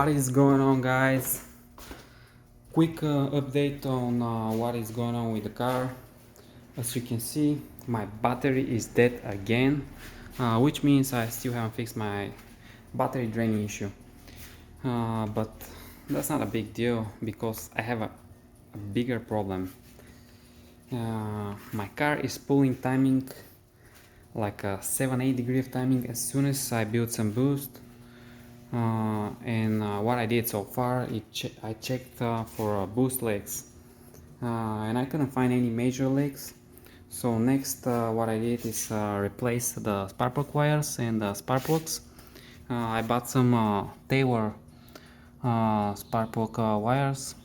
What is going on, guys? Quick update on what is going on with the car. As you can see, my battery is dead again, which means I still haven't fixed my battery draining issue. But that's not a big deal because I have a bigger problem. My car is pulling timing like a 7-8 degree of timing as soon as I build some boost. And what I did so far, I checked for boost leaks, and I couldn't find any major leaks. So next, what I did is replace the spark plug wires and the spark plugs. I bought some Taylor spark plug wires,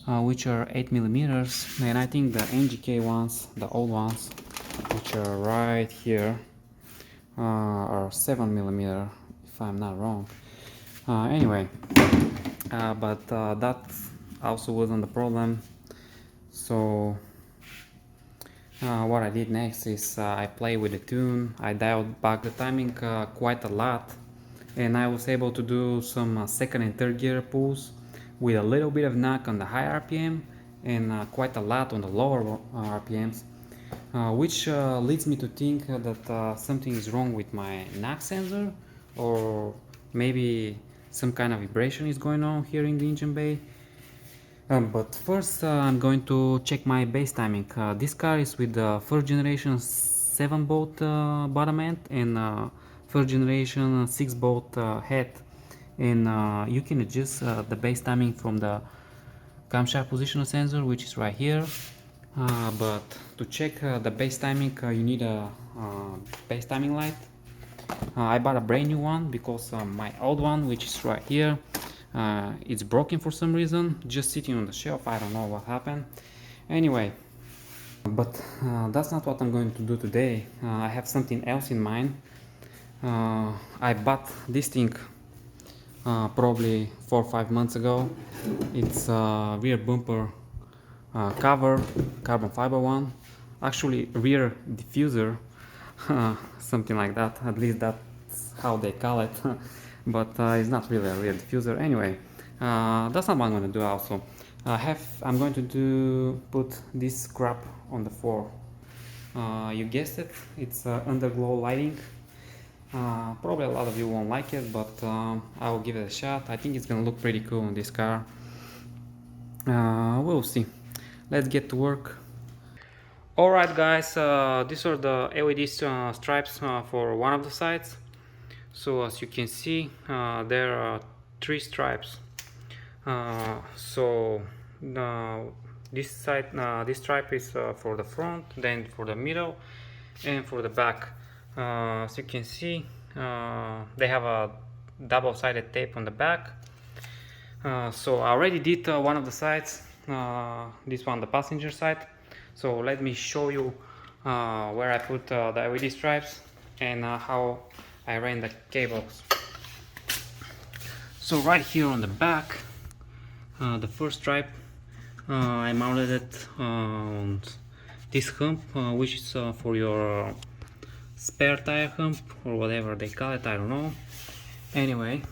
which are 8mm, and I think the NGK ones, the old ones, which are right here, are 7mm, if I'm not wrong. Anyway, but that also wasn't the problem. So what I did next is I played with the tune. I dialed back the timing quite a lot, and I was able to do some second and third gear pulls with a little bit of knock on the high RPM and quite a lot on the lower RPMs, which leads me to think that something is wrong with my knock sensor, or maybe some kind of vibration is going on here in the engine bay. But first I'm going to check my base timing. This car is with the first generation 7 bolt bottom end and first generation 6 bolt head, and you can adjust the base timing from the camshaft positional sensor, which is right here. But to check the base timing, you need a base timing light. I bought a brand new one because my old one, which is right here, it's broken for some reason, just sitting on the shelf. I don't know what happened. Anyway, but that's not what I'm going to do today. I have something else in mind. I bought this thing probably 4 or 5 months ago. It's a rear bumper cover, carbon fiber one, actually rear diffuser, something like that. At least that's how they call it. But it's not really a rear diffuser. Anyway, that's not what I'm going to do. Also, I'm going to put this crap on the floor. You guessed it, it's Underglow Lighting. Probably a lot of you won't like it, but I will give it a shot. I think it's gonna look pretty cool in this car. We'll see. Let's get to work. Alright, guys, these are the LED stripes for one of the sides. So as you can see, there are 3 stripes. This stripe is for the front, then for the middle, and for the back. As you can see, they have a double-sided tape on the back. So I already did one of the sides, this one, the passenger side. So let me show you where I put the LED stripes and how I ran the cables. So right here on the back, the first stripe, I mounted it on this hump, which is for your spare tire hump or whatever they call it, I don't know. Anyway,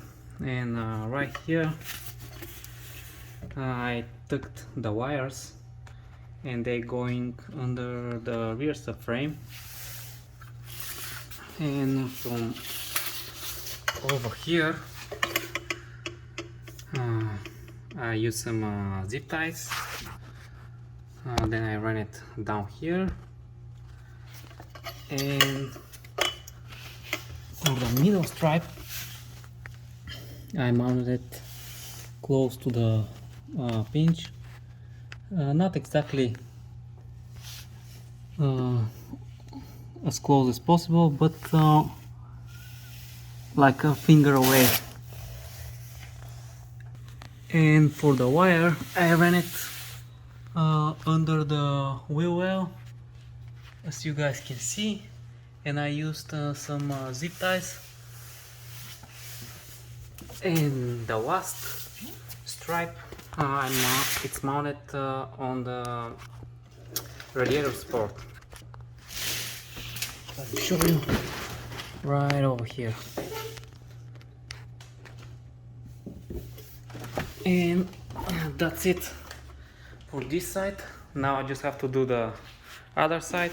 and right here I tucked the wires, and they going under the rear subframe, and from over here I use some zip ties, then I run it down here, and for the middle stripe I mounted it close to the pinch, not exactly as close as possible, but like a finger away. And for the wire, I ran it under the wheel well, as you guys can see, and I used some zip ties. And the last stripe, it's mounted on the radiator support. Let me show you right over here. And that's it for this side. Now I just have to do the other side.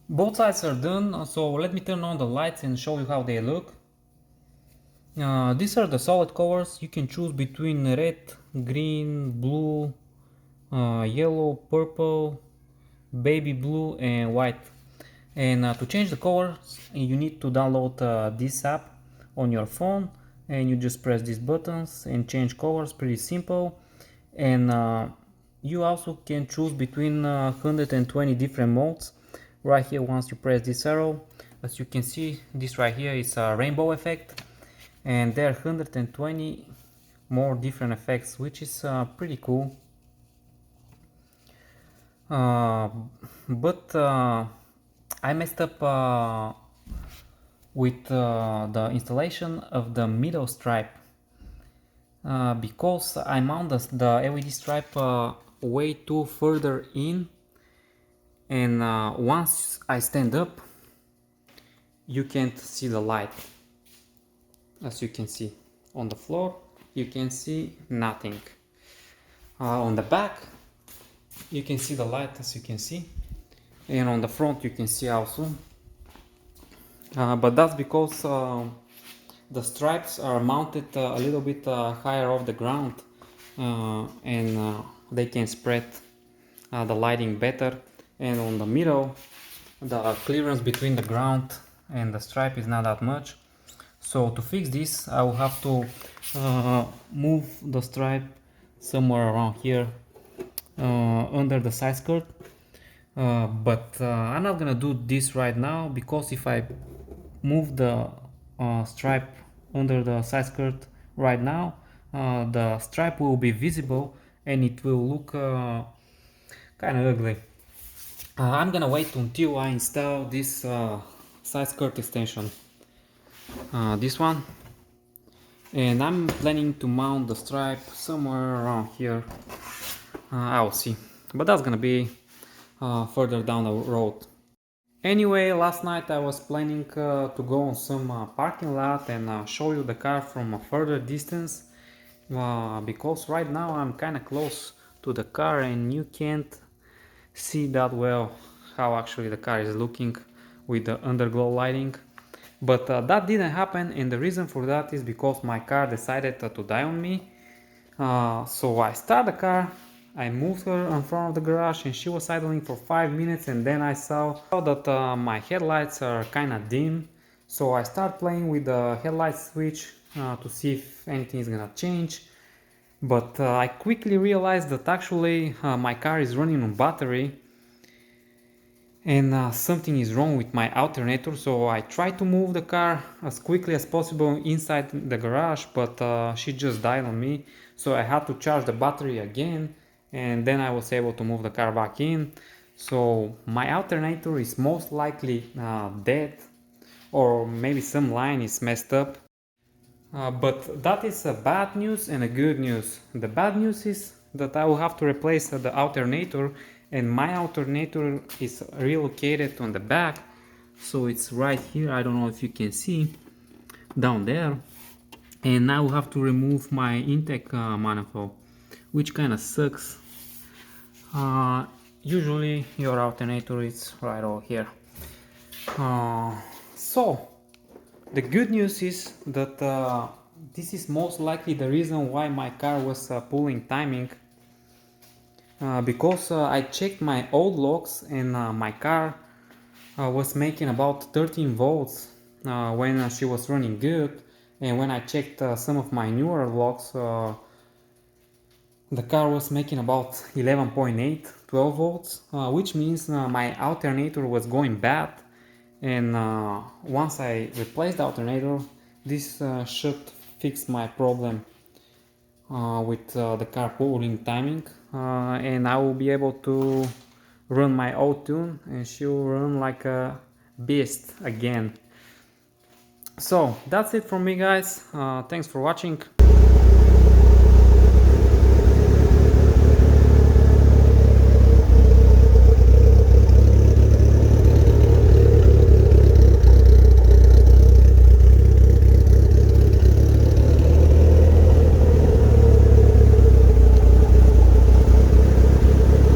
Both sides are done, so let me turn on the lights and show you how they look. These are the solid colors. You can choose between red, green, blue, yellow, purple, baby blue and white. And to change the colors you need to download this app on your phone, and you just press these buttons and change colors. Pretty simple. And you also can choose between 120 different modes right here. Once you press this arrow, as you can see, this right here is a rainbow effect, and there are 120 more different effects, which is pretty cool. But I messed up with the installation of the middle stripe because I mounted the LED stripe way too further in, and once I stand up you can't see the light. As you can see on the floor, you can see nothing. On the back you can see the light, as you can see, and on the front you can see also. But that's because the stripes are mounted a little bit higher off the ground, and they can spread the lighting better. And on the middle, the clearance between the ground and the stripe is not that much. So to fix this, I will have to move the stripe somewhere around here under the side skirt. But I'm not gonna do this right now, because if I move the stripe under the side skirt right now, the stripe will be visible and it will look kind of ugly. I'm gonna wait until I install this side skirt extension, this one, and I'm planning to mount the stripe somewhere around here. I'll see, but that's gonna be further down the road. Anyway, last night I was planning to go on some parking lot and show you the car from a further distance, because right now I'm kind of close to the car and you can't see that well how actually the car is looking with the underglow lighting. But that didn't happen, and the reason for that is because my car decided to die on me. So I started the car, I moved her in front of the garage, and she was idling for 5 minutes, and then I saw that my headlights are kind of dim. So I started playing with the headlight switch to see if anything is gonna change. But I quickly realized that actually my car is running on battery, and something is wrong with my alternator. So I tried to move the car as quickly as possible inside the garage, but she just died on me. So I had to charge the battery again, and then I was able to move the car back in. So my alternator is most likely dead, or maybe some line is messed up. But that is a bad news and a good news. The bad news is that I will have to replace the alternator, and my alternator is relocated on the back, so it's right here. I don't know if you can see down there, and I will have to remove my intake manifold, which kind of sucks. Usually your alternator is right over here. So the good news is that this is most likely the reason why my car was pulling timing, because I checked my old logs, and my car was making about 13 volts when she was running good, and when I checked some of my newer logs, the car was making about 11.8, 12 volts, which means my alternator was going bad. And once I replaced the alternator, this should fix my problem with the car pulling timing, and I will be able to run my old tune, and she will run like a beast again. So that's it from me, guys. Thanks for watching.